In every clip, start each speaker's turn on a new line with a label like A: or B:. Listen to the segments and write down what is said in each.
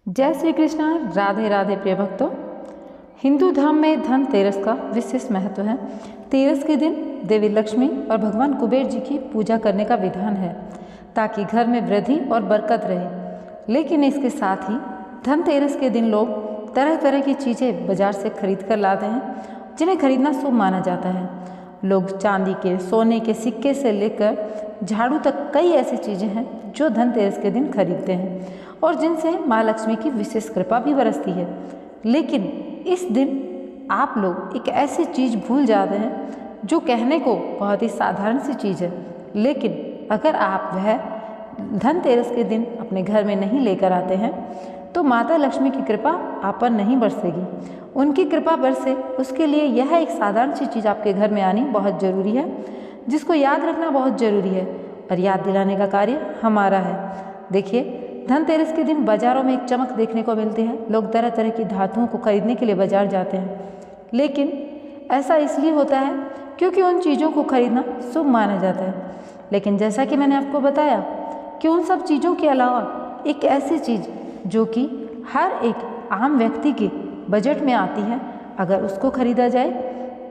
A: जय श्री कृष्ण। राधे राधे प्रिय भक्तों। हिंदू धर्म में धनतेरस का विशेष महत्व है। तेरस के दिन देवी लक्ष्मी और भगवान कुबेर जी की पूजा करने का विधान है ताकि घर में वृद्धि और बरकत रहे। लेकिन इसके साथ ही धनतेरस के दिन लोग तरह तरह की चीज़ें बाजार से खरीद कर लाते हैं जिन्हें खरीदना शुभ माना जाता है। लोग चांदी के, सोने के सिक्के से लेकर झाड़ू तक कई ऐसी चीज़ें हैं जो धनतेरस के दिन खरीदते हैं और जिनसे माँ लक्ष्मी की विशेष कृपा भी बरसती है। लेकिन इस दिन आप लोग एक ऐसी चीज़ भूल जाते हैं जो कहने को बहुत ही साधारण सी चीज़ है, लेकिन अगर आप वह धनतेरस के दिन अपने घर में नहीं लेकर आते हैं तो माता लक्ष्मी की कृपा आप पर नहीं बरसेगी। उनकी कृपा बरसे उसके लिए यह एक साधारण सी चीज़ आपके घर में आनी बहुत ज़रूरी है, जिसको याद रखना बहुत ज़रूरी है और याद दिलाने का कार्य हमारा है। देखिए, धनतेरस के दिन बाज़ारों में एक चमक देखने को मिलती है। लोग तरह तरह की धातुओं को खरीदने के लिए बाज़ार जाते हैं, लेकिन ऐसा इसलिए होता है क्योंकि उन चीज़ों को खरीदना शुभ माना जाता है। लेकिन जैसा कि मैंने आपको बताया कि उन सब चीज़ों के अलावा एक ऐसी चीज़ जो कि हर एक आम व्यक्ति के बजट में आती है, अगर उसको खरीदा जाए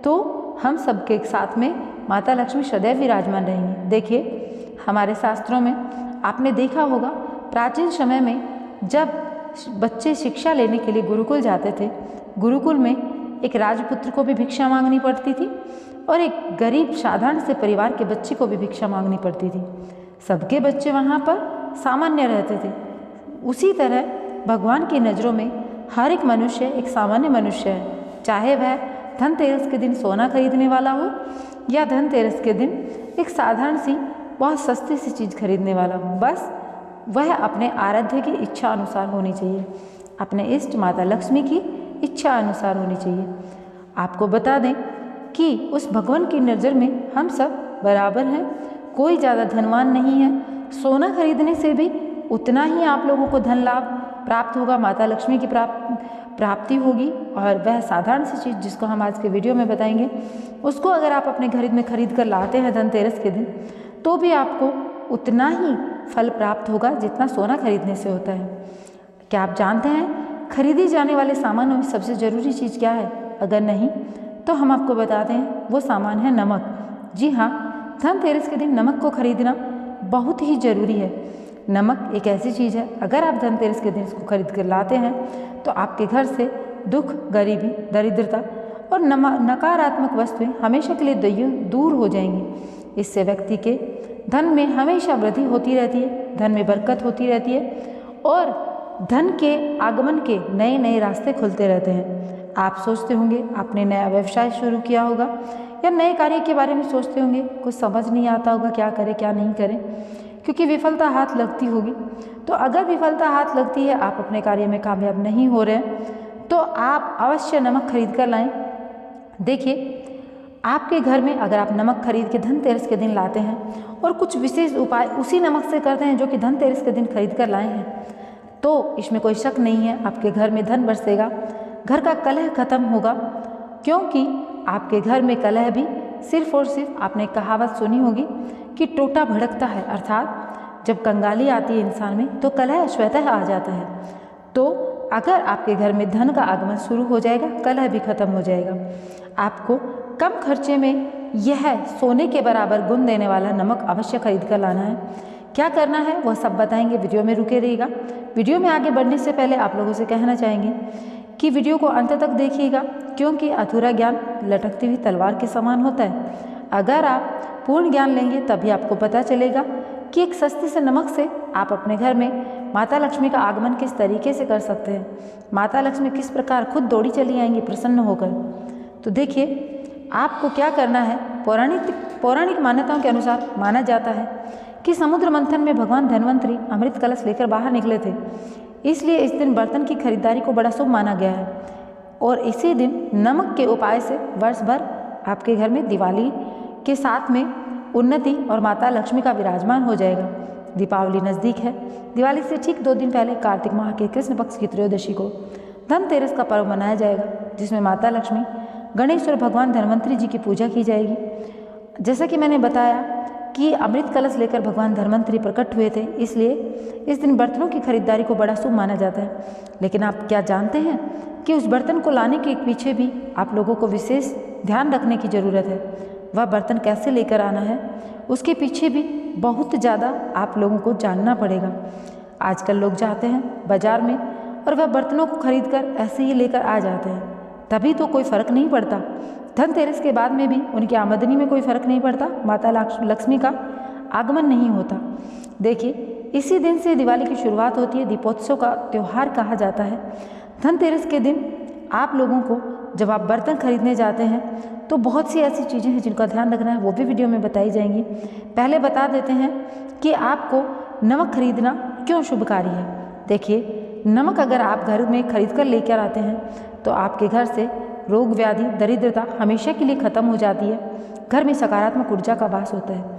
A: तो हम सबके साथ में माता लक्ष्मी सदैव विराजमान रहेंगी। देखिए, हमारे शास्त्रों में आपने देखा होगा, प्राचीन समय में जब बच्चे शिक्षा लेने के लिए गुरुकुल जाते थे, गुरुकुल में एक राजपुत्र को भी भिक्षा मांगनी पड़ती थी और एक गरीब साधारण से परिवार के बच्चे को भी भिक्षा मांगनी पड़ती थी। सबके बच्चे वहाँ पर सामान्य रहते थे। उसी तरह भगवान की नज़रों में हर एक मनुष्य एक सामान्य मनुष्य है, चाहे वह धनतेरस के दिन सोना खरीदने वाला हो या धनतेरस के दिन एक साधारण सी बहुत सस्ती सी चीज़ खरीदने वाला हो। बस वह अपने आराध्य की इच्छा अनुसार होनी चाहिए, अपने इष्ट माता लक्ष्मी की इच्छा अनुसार होनी चाहिए। आपको बता दें कि उस भगवान की नज़र में हम सब बराबर हैं, कोई ज़्यादा धनवान नहीं है। सोना खरीदने से भी उतना ही आप लोगों को धन लाभ प्राप्त होगा, माता लक्ष्मी की प्राप्ति होगी। और वह साधारण सी चीज़ जिसको हम आज के वीडियो में बताएंगे, उसको अगर आप अपने घर में खरीद कर लाते हैं धनतेरस के दिन, तो भी आपको उतना ही फल प्राप्त होगा जितना सोना खरीदने से होता है। क्या आप जानते हैं खरीदी जाने वाले सामानों में सबसे ज़रूरी चीज़ क्या है? अगर नहीं तो हम आपको बताते हैं, वो सामान है नमक। जी हाँ, धनतेरस के दिन नमक को खरीदना बहुत ही ज़रूरी है। नमक एक ऐसी चीज़ है, अगर आप धनतेरस के दिन इसको खरीद कर लाते हैं तो आपके घर से दुख, गरीबी, दरिद्रता और नकारात्मक वस्तुएं हमेशा के लिए दूर हो जाएंगी। इससे व्यक्ति के धन में हमेशा वृद्धि होती रहती है, धन में बरकत होती रहती है और धन के आगमन के नए नए रास्ते खुलते रहते हैं। आप सोचते होंगे आपने नया व्यवसाय शुरू किया होगा या नए कार्य के बारे में सोचते होंगे, कुछ समझ नहीं आता होगा क्या करें क्या नहीं करें, क्योंकि विफलता हाथ लगती होगी। तो अगर विफलता हाथ लगती है, आप अपने कार्य में कामयाब नहीं हो रहे हैं, तो आप अवश्य नमक खरीद कर लाएं। देखिए, आपके घर में अगर आप नमक खरीद के धनतेरस के दिन लाते हैं और कुछ विशेष उपाय उसी नमक से करते हैं जो कि धनतेरस के दिन खरीद कर लाए हैं, तो इसमें कोई शक नहीं है आपके घर में धन बरसेगा, घर का कलह खत्म होगा। क्योंकि आपके घर में कलह भी सिर्फ और सिर्फ आपने कहावत सुनी होगी कि टोटा भड़कता है, अर्थात जब कंगाली आती है इंसान में तो कलह स्वतः आ जाता है। तो अगर आपके घर में धन का आगमन शुरू हो जाएगा, कलह भी खत्म हो जाएगा। आपको कम खर्चे में यह सोने के बराबर गुण देने वाला नमक अवश्य खरीद कर लाना है। क्या करना है वह सब बताएंगे, वीडियो में रुके रहिएगा। वीडियो में आगे बढ़ने से पहले आप लोगों से कहना चाहेंगे कि वीडियो को अंत तक देखिएगा, क्योंकि अधूरा ज्ञान लटकती हुई तलवार के समान होता है। अगर आप पूर्ण ज्ञान लेंगे तभी आपको पता चलेगा कि एक सस्ते से नमक से आप अपने घर में माता लक्ष्मी का आगमन किस तरीके से कर सकते हैं, माता लक्ष्मी किस प्रकार खुद दौड़ी चली आएंगी प्रसन्न होकर। तो देखिए, आपको क्या करना है। पौराणिक मान्यताओं के अनुसार माना जाता है कि समुद्र मंथन में भगवान धन्वंतरी अमृत कलश लेकर बाहर निकले थे, इसलिए इस दिन बर्तन की खरीदारी को बड़ा शुभ माना गया है। और इसी दिन नमक के उपाय से वर्ष भर आपके घर में दिवाली के साथ में उन्नति और माता लक्ष्मी का विराजमान हो जाएगा। दीपावली नज़दीक है। दिवाली से ठीक 2 दिन पहले कार्तिक माह के कृष्ण पक्ष की त्रयोदशी को धनतेरस का पर्व मनाया जाएगा, जिसमें माता लक्ष्मी, गणेश और भगवान धन्वंतरी जी की पूजा की जाएगी। जैसा कि मैंने बताया कि कि अमृत कलश लेकर भगवान धन्वंतरि प्रकट हुए थे, इसलिए इस दिन बर्तनों की खरीदारी को बड़ा शुभ माना जाता है। लेकिन आप क्या जानते हैं कि उस बर्तन को लाने के पीछे भी आप लोगों को विशेष ध्यान रखने की ज़रूरत है। वह बर्तन कैसे लेकर आना है उसके पीछे भी बहुत ज़्यादा आप लोगों को जानना पड़ेगा। आजकल लोग जाते हैं बाज़ार में और वह बर्तनों को खरीद कर ऐसे ही लेकर आ जाते हैं, तभी तो कोई फ़र्क नहीं पड़ता। धनतेरस के बाद में भी उनकी आमदनी में कोई फ़र्क नहीं पड़ता, माता लक्ष्मी का आगमन नहीं होता। देखिए, इसी दिन से दिवाली की शुरुआत होती है, दीपोत्सव का त्यौहार कहा जाता है। धनतेरस के दिन आप लोगों को जब आप बर्तन खरीदने जाते हैं तो बहुत सी ऐसी चीज़ें हैं जिनका ध्यान रखना है, वो भी वीडियो में बताई जाएंगी। पहले बता देते हैं कि आपको नमक खरीदना क्यों शुभकारी है। देखिए, नमक अगर आप घर में खरीद कर लेकर आते हैं तो आपके घर से रोग व्याधि दरिद्रता हमेशा के लिए ख़त्म हो जाती है। घर में सकारात्मक ऊर्जा का वास होता है।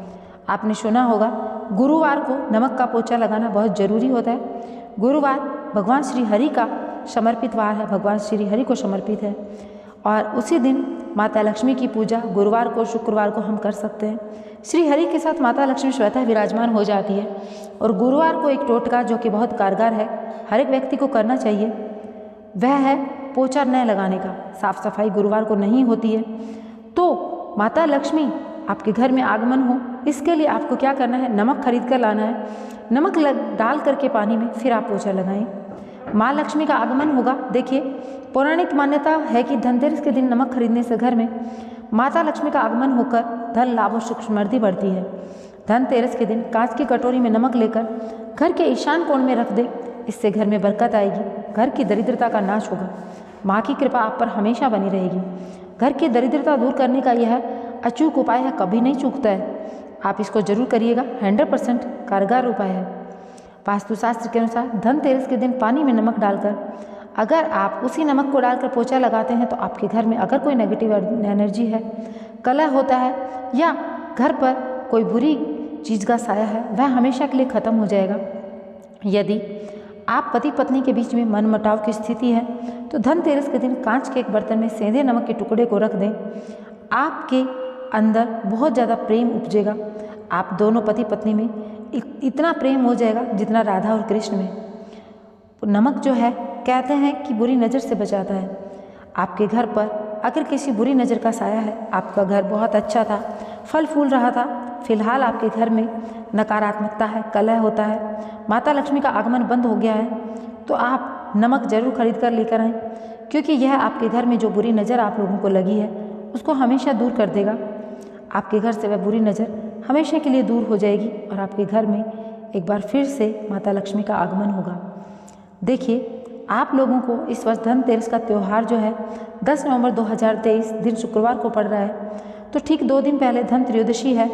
A: आपने सुना होगा गुरुवार को नमक का पोछा लगाना बहुत ज़रूरी होता है। गुरुवार भगवान श्री हरि का समर्पित वार है, भगवान श्री हरि को समर्पित है और उसी दिन माता लक्ष्मी की पूजा गुरुवार को शुक्रवार को हम कर सकते हैं। श्री हरि के साथ माता लक्ष्मी स्वतः विराजमान हो जाती है और गुरुवार को एक टोटका जो कि बहुत कारगर है, हर एक व्यक्ति को करना चाहिए, वह है पोछा न लगाने का। साफ सफाई गुरुवार को नहीं होती है तो माता लक्ष्मी आपके घर में आगमन हो, इसके लिए आपको क्या करना है, नमक खरीद कर लाना है। नमक डाल करके पानी में फिर आप पोछा लगाएं, माँ लक्ष्मी का आगमन होगा। देखिए, पौराणिक मान्यता है कि धनतेरस के दिन नमक खरीदने से घर में माता लक्ष्मी का आगमन होकर धन लाभ और सुख समृद्धि बढ़ती है। धनतेरस के दिन कांच की कटोरी में नमक लेकर घर के ईशान कोण में रख दे, इससे घर में बरकत आएगी, घर की दरिद्रता का नाश होगा, माँ की कृपा आप पर हमेशा बनी रहेगी। घर की दरिद्रता दूर करने का यह अचूक उपाय है, कभी नहीं चूकता है। आप इसको जरूर करिएगा, 100% कारगर उपाय है। वास्तुशास्त्र के अनुसार धनतेरस के दिन पानी में नमक डालकर अगर आप उसी नमक को डालकर पोछा लगाते हैं तो आपके घर में अगर कोई नेगेटिव एनर्जी है, कलह होता है या घर पर कोई बुरी चीज़ का साया है, वह हमेशा के लिए ख़त्म हो जाएगा। यदि आप पति पत्नी के बीच में मनमुटाव की स्थिति है तो धनतेरस के दिन कांच के एक बर्तन में सेंधे नमक के टुकड़े को रख दें। आपके अंदर बहुत ज़्यादा प्रेम उपजेगा। आप दोनों पति पत्नी में इतना प्रेम हो जाएगा जितना राधा और कृष्ण में। नमक जो है कहते हैं कि बुरी नज़र से बचाता है। आपके घर पर अगर किसी बुरी नज़र का साया है, आपका घर बहुत अच्छा था, फल फूल रहा था, फिलहाल आपके घर में नकारात्मकता है, कलह होता है, माता लक्ष्मी का आगमन बंद हो गया है, तो आप नमक जरूर खरीद कर लेकर आएँ, क्योंकि यह आपके घर में जो बुरी नज़र आप लोगों को लगी है उसको हमेशा दूर कर देगा। आपके घर से वह बुरी नज़र हमेशा के लिए दूर हो जाएगी और आपके घर में एक बार फिर से माता लक्ष्मी का आगमन होगा। देखिए, आप लोगों को इस वर्ष धनतेरस का त्यौहार जो है 10 नवंबर 2023 दिन शुक्रवार को पड़ रहा है, तो ठीक 2 दिन पहले धन त्रयोदशी है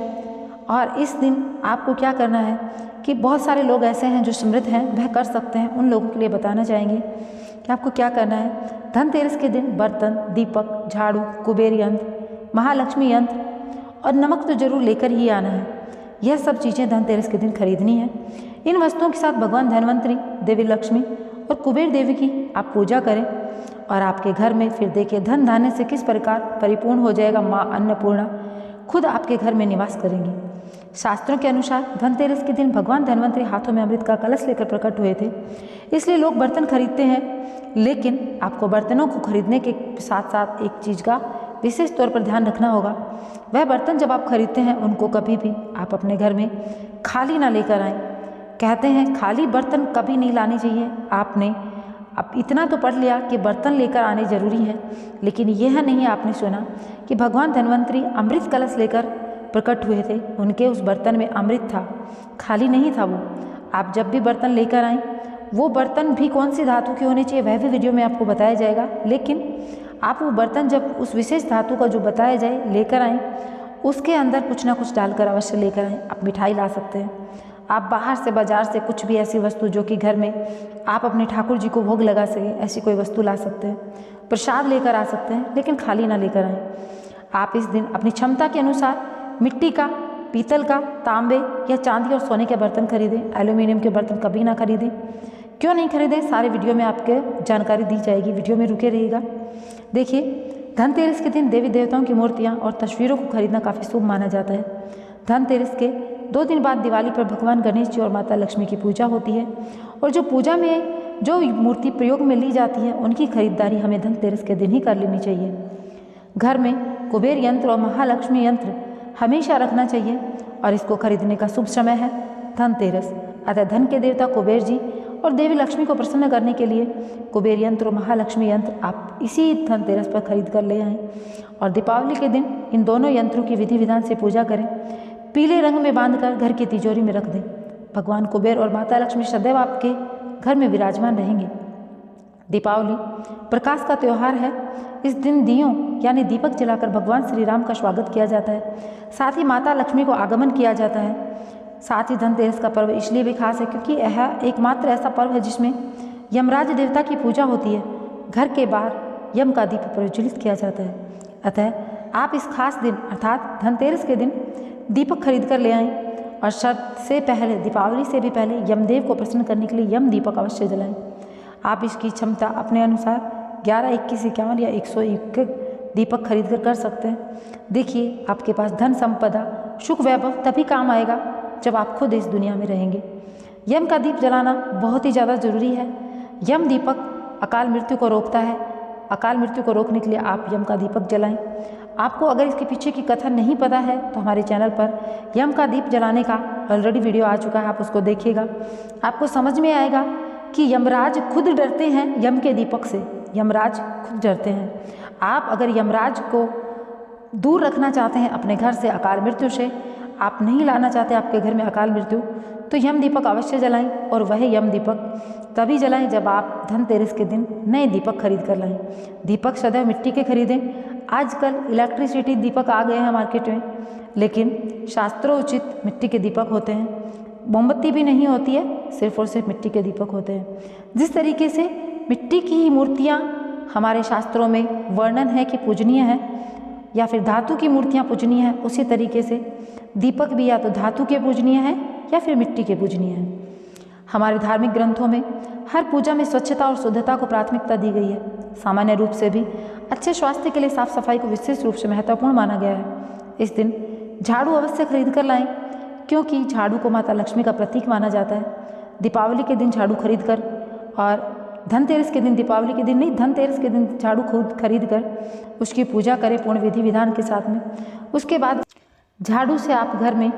A: और इस दिन आपको क्या करना है कि बहुत सारे लोग ऐसे हैं जो समृद्ध हैं, वह कर सकते हैं। उन लोगों के लिए बताना चाहेंगे कि आपको क्या करना है। धनतेरस के दिन बर्तन, दीपक, झाड़ू, कुबेर यंत्र, महालक्ष्मी यंत्र और नमक तो जरूर लेकर ही आना है। यह सब चीज़ें धनतेरस के दिन खरीदनी है। इन वस्तुओं के साथ भगवान धन्वंतरि, देवी लक्ष्मी और कुबेर देवी की आप पूजा करें और आपके घर में फिर देखिए धन धान्य से किस प्रकार परिपूर्ण हो जाएगा। माँ अन्नपूर्णा खुद आपके घर में निवास करेंगी। शास्त्रों के अनुसार धनतेरस के दिन भगवान धन्वंतरि हाथों में अमृत का कलश लेकर प्रकट हुए थे, इसलिए लोग बर्तन खरीदते हैं। लेकिन आपको बर्तनों को खरीदने के साथ साथ एक चीज़ का विशेष तौर पर ध्यान रखना होगा। वह बर्तन जब आप खरीदते हैं उनको कभी भी आप अपने घर में खाली ना लेकर आएँ। कहते हैं खाली बर्तन कभी नहीं लाने चाहिए। आपने अब इतना तो पढ़ लिया कि बर्तन लेकर आने जरूरी है, लेकिन यह नहीं आपने सुना कि भगवान धन्वंतरि अमृत कलश लेकर प्रकट हुए थे। उनके उस बर्तन में अमृत था, खाली नहीं था वो। आप जब भी बर्तन लेकर आएँ, वो बर्तन भी कौन सी धातु के होने चाहिए वह भी वीडियो में आपको बताया जाएगा। लेकिन आप वो बर्तन जब उस विशेष धातु का जो बताया जाए लेकर आएँ, उसके अंदर कुछ ना कुछ डालकर अवश्य लेकर आएँ। आप मिठाई ला सकते हैं, आप बाहर से बाजार से कुछ भी ऐसी वस्तु जो कि घर में आप अपने ठाकुर जी को भोग लगा सकें, ऐसी कोई वस्तु ला सकते हैं। प्रसाद लेकर आ सकते हैं, लेकिन खाली ना लेकर आएँ। आप इस दिन अपनी क्षमता के अनुसार मिट्टी का, पीतल का, तांबे या चांदी और सोने के बर्तन खरीदें। एल्यूमिनियम के बर्तन कभी ना खरीदें। क्यों नहीं खरीदें, सारे वीडियो में आपके जानकारी दी जाएगी, वीडियो में रुके रहिएगा। देखिए, धनतेरस के दिन देवी देवताओं की मूर्तियाँ और तस्वीरों को खरीदना काफ़ी शुभ माना जाता है। धनतेरस के 2 दिन बाद दिवाली पर भगवान गणेश जी और माता लक्ष्मी की पूजा होती है और जो पूजा में जो मूर्ति प्रयोग में ली जाती है उनकी खरीदारी हमें धनतेरस के दिन ही कर लेनी चाहिए। घर में कुबेर यंत्र और महालक्ष्मी यंत्र हमेशा रखना चाहिए और इसको खरीदने का शुभ समय है धनतेरस। अतः धन के देवता कुबेर जी और देवी लक्ष्मी को प्रसन्न करने के लिए कुबेर यंत्र और महालक्ष्मी यंत्र आप इसी धनतेरस पर खरीद कर ले आएँ और दीपावली के दिन इन दोनों यंत्रों की विधि विधान से पूजा करें। पीले रंग में बांधकर घर की तिजोरी में रख दें। भगवान कुबेर और माता लक्ष्मी सदैव आपके घर में विराजमान रहेंगे। दीपावली प्रकाश का त्यौहार है। इस दिन दियों यानी दीपक जलाकर भगवान श्री राम का स्वागत किया जाता है, साथ ही माता लक्ष्मी को आगमन किया जाता है। साथ ही धनतेरस का पर्व इसलिए भी खास है क्योंकि यह एकमात्र ऐसा पर्व है जिसमें यमराज देवता की पूजा होती है। घर के बाहर यम का दीप प्रज्वलित किया जाता है। अतः आप इस खास दिन अर्थात धनतेरस के दिन दीपक खरीद कर ले आएँ और शर्त से पहले दीपावली से भी पहले यमदेव को प्रसन्न करने के लिए यम दीपक अवश्य जलाएं। आप इसकी क्षमता अपने अनुसार 11, 21, 51 या 101 दीपक खरीद कर सकते हैं। देखिए आपके पास धन संपदा सुख वैभव तभी काम आएगा जब आप खुद इस दुनिया में रहेंगे। यम का दीप जलाना बहुत ही ज़्यादा ज़रूरी है। यम दीपक अकाल मृत्यु को रोकता है। अकाल मृत्यु को रोकने के लिए आप यम का दीपक जलाएं। आपको अगर इसके पीछे की कथा नहीं पता है तो हमारे चैनल पर यम का दीप जलाने का ऑलरेडी वीडियो आ चुका है, आप उसको देखिएगा। आपको समझ में आएगा कि यमराज खुद डरते हैं यम के दीपक से। यमराज खुद डरते हैं। आप अगर यमराज को दूर रखना चाहते हैं अपने घर से, अकाल मृत्यु से, आप नहीं लाना चाहते आपके घर में अकाल मृत्यु, तो यम दीपक अवश्य जलाएं और वह यम दीपक तभी जलाएं जब आप धनतेरस के दिन नए दीपक खरीद कर लाएं। दीपक सदैव मिट्टी के खरीदें। आजकल इलेक्ट्रिसिटी दीपक आ गए हैं मार्केट में, लेकिन शास्त्रोचित मिट्टी के दीपक होते हैं। मोमबत्ती भी नहीं होती है, सिर्फ और सिर्फ मिट्टी के दीपक होते हैं। जिस तरीके से मिट्टी की ही मूर्तियाँ हमारे शास्त्रों में वर्णन है कि पूजनीय है या फिर धातु की मूर्तियाँ पूजनीय है, उसी तरीके से दीपक भी या तो धातु के पूजनीय है या फिर मिट्टी के पूजनीय है। हमारे धार्मिक ग्रंथों में हर पूजा में स्वच्छता और शुद्धता को प्राथमिकता दी गई है। सामान्य रूप से भी अच्छे स्वास्थ्य के लिए साफ सफाई को विशेष रूप से महत्वपूर्ण माना गया है। इस दिन झाड़ू अवश्य खरीद कर लाएं क्योंकि झाड़ू को माता लक्ष्मी का प्रतीक माना जाता है। दीपावली के दिन झाड़ू खरीद कर और धनतेरस के दिन, दीपावली के दिन नहीं, धनतेरस के दिन झाड़ू खुद खरीद कर उसकी पूजा करें पूर्ण विधि विधान के साथ में। उसके बाद झाड़ू से आप घर में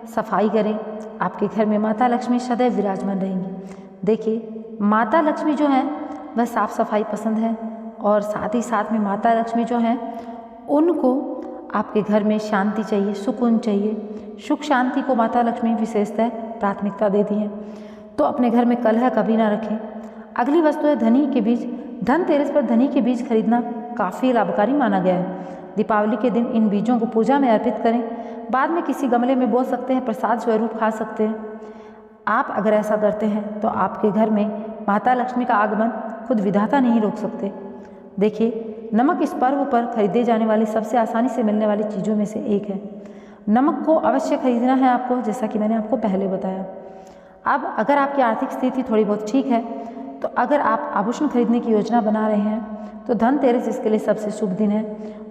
A: सफाई करें। आपके घर में माता लक्ष्मी सदैव विराजमान रहेंगी। देखिए माता लक्ष्मी जो है वह साफ सफाई पसंद है और साथ ही साथ में माता लक्ष्मी जो है उनको आपके घर में शांति चाहिए, सुकून चाहिए। सुख शांति को माता लक्ष्मी विशेषतः प्राथमिकता देती हैं। तो अपने घर में कलह कभी ना रखें। अगली वस्तु है धनी के बीज। धनतेरस पर धनी के बीज खरीदना काफ़ी लाभकारी माना गया है। दीपावली के दिन इन बीजों को पूजा में अर्पित करें। बाद में किसी गमले में बो सकते हैं, प्रसाद स्वरूप खा सकते हैं। आप अगर ऐसा करते हैं तो आपके घर में माता लक्ष्मी का आगमन खुद विधाता नहीं रोक सकते। देखिए नमक इस पर्व पर खरीदे जाने वाली सबसे आसानी से मिलने वाली चीज़ों में से एक है। नमक को अवश्य खरीदना है आपको, जैसा कि मैंने आपको पहले बताया। अब अगर आपकी आर्थिक स्थिति थोड़ी बहुत ठीक है तो अगर आप आभूषण खरीदने की योजना बना रहे हैं तो धनतेरस इसके लिए सबसे शुभ दिन है।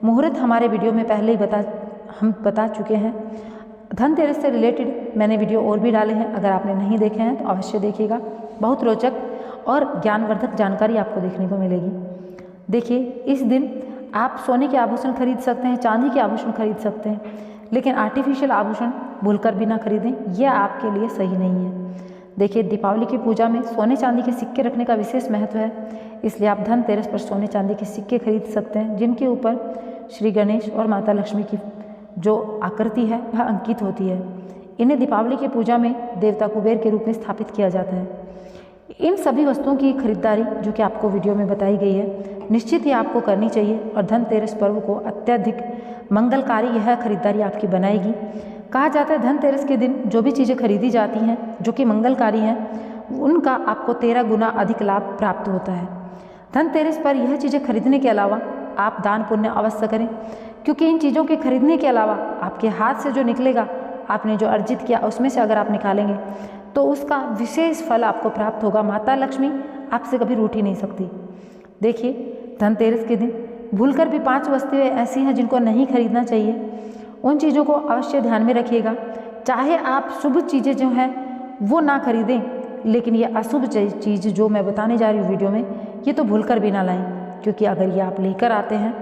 A: मुहूर्त हमारे वीडियो में पहले ही हम बता चुके हैं। धनतेरस से रिलेटेड मैंने वीडियो और भी डाले हैं, अगर आपने नहीं देखे हैं तो अवश्य देखिएगा। बहुत रोचक और ज्ञानवर्धक जानकारी आपको देखने को मिलेगी। देखिए इस दिन आप सोने के आभूषण खरीद सकते हैं, चांदी के आभूषण खरीद सकते हैं, लेकिन आर्टिफिशियल आभूषण भूलकर भी ना खरीदें, यह आपके लिए सही नहीं है। देखिए दीपावली की पूजा में सोने चांदी के सिक्के रखने का विशेष महत्व है, इसलिए आप धनतेरस पर सोने चांदी के सिक्के खरीद सकते हैं जिनके ऊपर श्री गणेश और माता लक्ष्मी की जो आकृति है वह अंकित होती है। इन्हें दीपावली की पूजा में देवता कुबेर के रूप में स्थापित किया जाता है। इन सभी वस्तुओं की खरीदारी जो कि आपको वीडियो में बताई गई है निश्चित ही आपको करनी चाहिए और धनतेरस पर्व को अत्यधिक मंगलकारी यह खरीदारी आपकी बनाएगी। कहा जाता है धनतेरस के दिन जो भी चीज़ें खरीदी जाती हैं जो कि मंगलकारी हैं उनका आपको 13 गुना अधिक लाभ प्राप्त होता है। धनतेरस पर यह चीज़ें खरीदने के अलावा आप दान पुण्य अवश्य करें, क्योंकि इन चीज़ों के खरीदने के अलावा आपके हाथ से जो निकलेगा, आपने जो अर्जित किया उसमें से अगर आप निकालेंगे तो उसका विशेष फल आपको प्राप्त होगा। माता लक्ष्मी आपसे कभी रूठ ही नहीं सकती। देखिए धनतेरस के दिन भूलकर भी 5 वस्तुएं ऐसी हैं जिनको नहीं खरीदना चाहिए, उन चीज़ों को अवश्य ध्यान में रखिएगा। चाहे आप शुभ चीज़ें जो हैं वो ना खरीदें, लेकिन ये अशुभ चीज़ जो मैं बताने जा रही हूँ वीडियो में, ये तो भूलकर भी ना लाएं, क्योंकि अगर ये आप लेकर आते हैं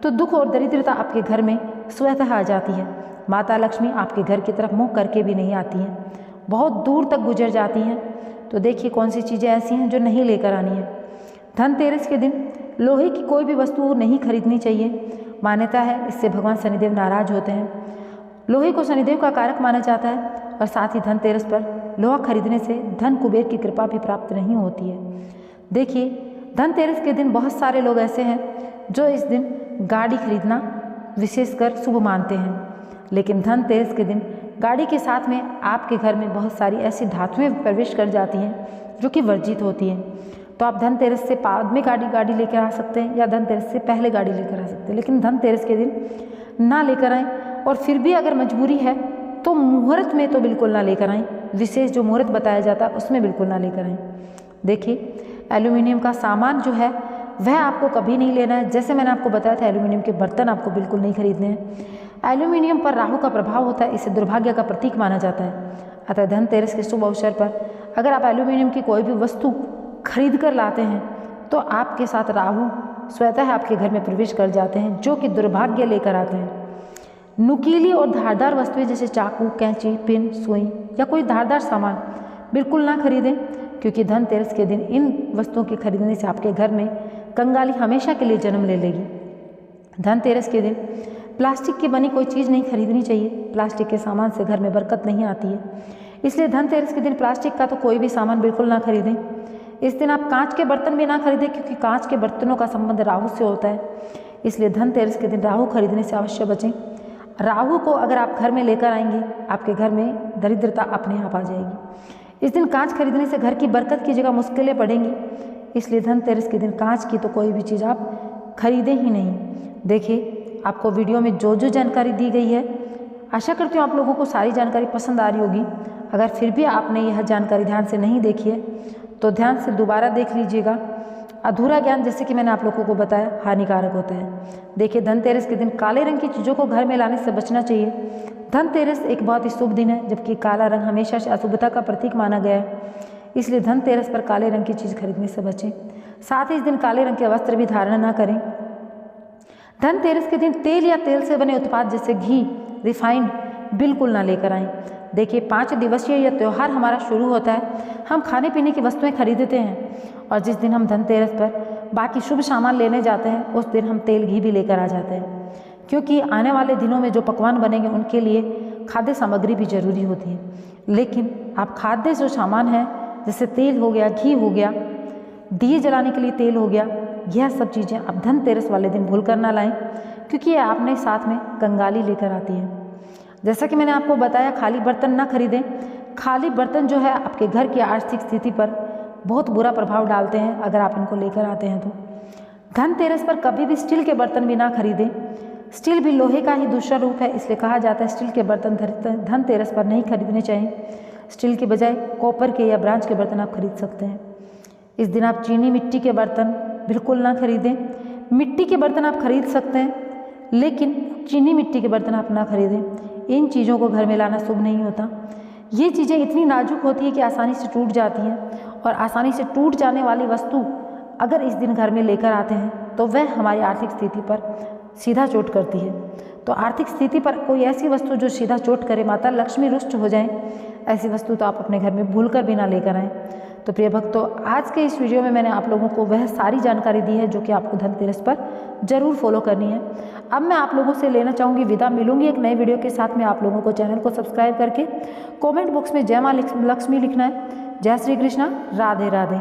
A: तो दुख और दरिद्रता आपके घर में स्वतः आ जाती है। माता लक्ष्मी आपके घर की तरफ मुँह करके भी नहीं आती हैं, बहुत दूर तक गुजर जाती हैं। तो देखिए कौन सी चीज़ें ऐसी हैं जो नहीं लेकर आनी है। धनतेरस के दिन लोहे की कोई भी वस्तु नहीं खरीदनी चाहिए। मान्यता है इससे भगवान शनिदेव नाराज होते हैं। लोहे को शनिदेव का कारक माना जाता है और साथ ही धनतेरस पर लोहा खरीदने से धन कुबेर की कृपा भी प्राप्त नहीं होती है। देखिए धनतेरस के दिन बहुत सारे लोग ऐसे हैं जो इस दिन गाड़ी खरीदना विशेषकर शुभ मानते हैं, लेकिन धनतेरस के दिन गाड़ी के साथ में आपके घर में बहुत सारी ऐसी धातुएं प्रवेश कर जाती हैं जो कि वर्जित होती हैं। तो आप धनतेरस से बाद में गाड़ी लेकर आ सकते हैं या धनतेरस से पहले गाड़ी लेकर आ सकते हैं, लेकिन धनतेरस के दिन ना लेकर आएँ। और फिर भी अगर मजबूरी है तो मुहूर्त में तो बिल्कुल ना लेकर आएँ, विशेष जो मुहूर्त बताया जाता है उसमें बिल्कुल ना लेकर आएँ। देखिए एल्यूमिनियम का सामान जो है वह आपको कभी नहीं लेना है। जैसे मैंने आपको बताया था एल्यूमिनियम के बर्तन आपको बिल्कुल नहीं खरीदने हैं। एल्यूमिनियम पर राहु का प्रभाव होता है, इसे दुर्भाग्य का प्रतीक माना जाता है। अतः धनतेरस के शुभ अवसर पर अगर आप एल्यूमिनियम की कोई भी वस्तु खरीद कर लाते हैं तो आपके साथ राहु स्वतः आपके घर में प्रवेश कर जाते हैं, जो कि दुर्भाग्य लेकर आते हैं। नुकीली और धारदार वस्तुएं जैसे चाकू, कैंची, पिन, सुई या कोई धारदार सामान बिल्कुल ना खरीदें, क्योंकि धनतेरस के दिन इन वस्तुओं के खरीदने से आपके घर में कंगाली हमेशा के लिए जन्म ले लेगी। धनतेरस के दिन प्लास्टिक की बनी कोई चीज़ नहीं खरीदनी चाहिए। प्लास्टिक के सामान से घर में बरकत नहीं आती है, इसलिए धनतेरस के दिन प्लास्टिक का तो कोई भी सामान बिल्कुल ना खरीदें। इस दिन आप कांच के बर्तन भी ना खरीदें, क्योंकि कांच के बर्तनों का संबंध राहु से होता है, इसलिए धनतेरस के दिन राहु खरीदने से अवश्य बचें। राहु को अगर आप घर में लेकर आएंगे आपके घर में दरिद्रता अपने आप आ जाएगी। इस दिन कांच खरीदने से घर की बरकत की जगह मुश्किलें बढ़ेंगी, इसलिए धनतेरस के दिन कांच की तो कोई भी चीज़ आप खरीदें ही नहीं। देखिए आपको वीडियो में जो जानकारी दी गई है, आशा करती हूँ आप लोगों को सारी जानकारी पसंद आ रही होगी। अगर फिर भी आपने यह जानकारी ध्यान से नहीं देखी है तो ध्यान से दोबारा देख लीजिएगा। अधूरा ज्ञान जैसे कि मैंने आप लोगों को बताया हानिकारक होता है। देखिए धनतेरस के दिन काले रंग की चीज़ों को घर में लाने से बचना चाहिए। धनतेरस एक बहुत ही शुभ दिन है, जबकि काला रंग हमेशा से अशुभता का प्रतीक माना गया है, इसलिए धनतेरस पर काले रंग की चीज़ खरीदने से बचें। साथ ही इस दिन काले रंग के वस्त्र भी धारण ना करें। धनतेरस के दिन तेल या तेल से बने उत्पाद जैसे घी, रिफाइंड बिल्कुल ना लेकर आएं। देखिए 5 दिवसीय यह त्यौहार हमारा शुरू होता है, हम खाने पीने की वस्तुएं खरीदते हैं और जिस दिन हम धनतेरस पर बाकी शुभ सामान लेने जाते हैं उस दिन हम तेल घी भी लेकर आ जाते हैं, क्योंकि आने वाले दिनों में जो पकवान बनेंगे उनके लिए खाद्य सामग्री भी जरूरी होती है। लेकिन आप खाद्य जो सामान है जैसे तेल हो गया, घी हो गया, दिए जलाने के लिए तेल हो गया, यह सब चीज़ें आप धनतेरस वाले दिन भूल कर ना लाएं, क्योंकि ये आपने साथ में कंगाली लेकर आती है। जैसा कि मैंने आपको बताया खाली बर्तन ना खरीदें। खाली बर्तन जो है आपके घर की आर्थिक स्थिति पर बहुत बुरा प्रभाव डालते हैं अगर आप इनको लेकर आते हैं तो। धनतेरस पर कभी भी स्टील के बर्तन भी ना खरीदें। स्टील भी लोहे का ही दूसरा रूप है, इसलिए कहा जाता है स्टील के बर्तन धनतेरस पर नहीं खरीदने चाहिए। स्टील के बजाय कॉपर के या ब्रांच के बर्तन आप खरीद सकते हैं। इस दिन आप चीनी मिट्टी के बर्तन बिल्कुल ना खरीदें। मिट्टी के बर्तन आप खरीद सकते हैं, लेकिन चीनी मिट्टी के बर्तन आप ना खरीदें। इन चीज़ों को घर में लाना शुभ नहीं होता। ये चीज़ें इतनी नाजुक होती है कि आसानी से टूट जाती हैं, और आसानी से टूट जाने वाली वस्तु अगर इस दिन घर में लेकर आते हैं तो वह हमारी आर्थिक स्थिति पर सीधा चोट करती है। तो आर्थिक स्थिति पर कोई ऐसी वस्तु जो सीधा चोट करे, माता लक्ष्मी रुष्ट हो जाएं, ऐसी वस्तु तो आप अपने घर में भूल कर भी ना लेकर आएँ। तो प्रिय भक्तों, आज के इस वीडियो में मैंने आप लोगों को वह सारी जानकारी दी है जो कि आपको धनतेरस पर जरूर फॉलो करनी है। अब मैं आप लोगों से लेना चाहूँगी विदा। मिलूंगी एक नए वीडियो के साथ में। आप लोगों को चैनल को सब्सक्राइब करके कमेंट बॉक्स में जय माँ लक्ष्मी लिखना है। जय श्री कृष्णा, राधे राधे।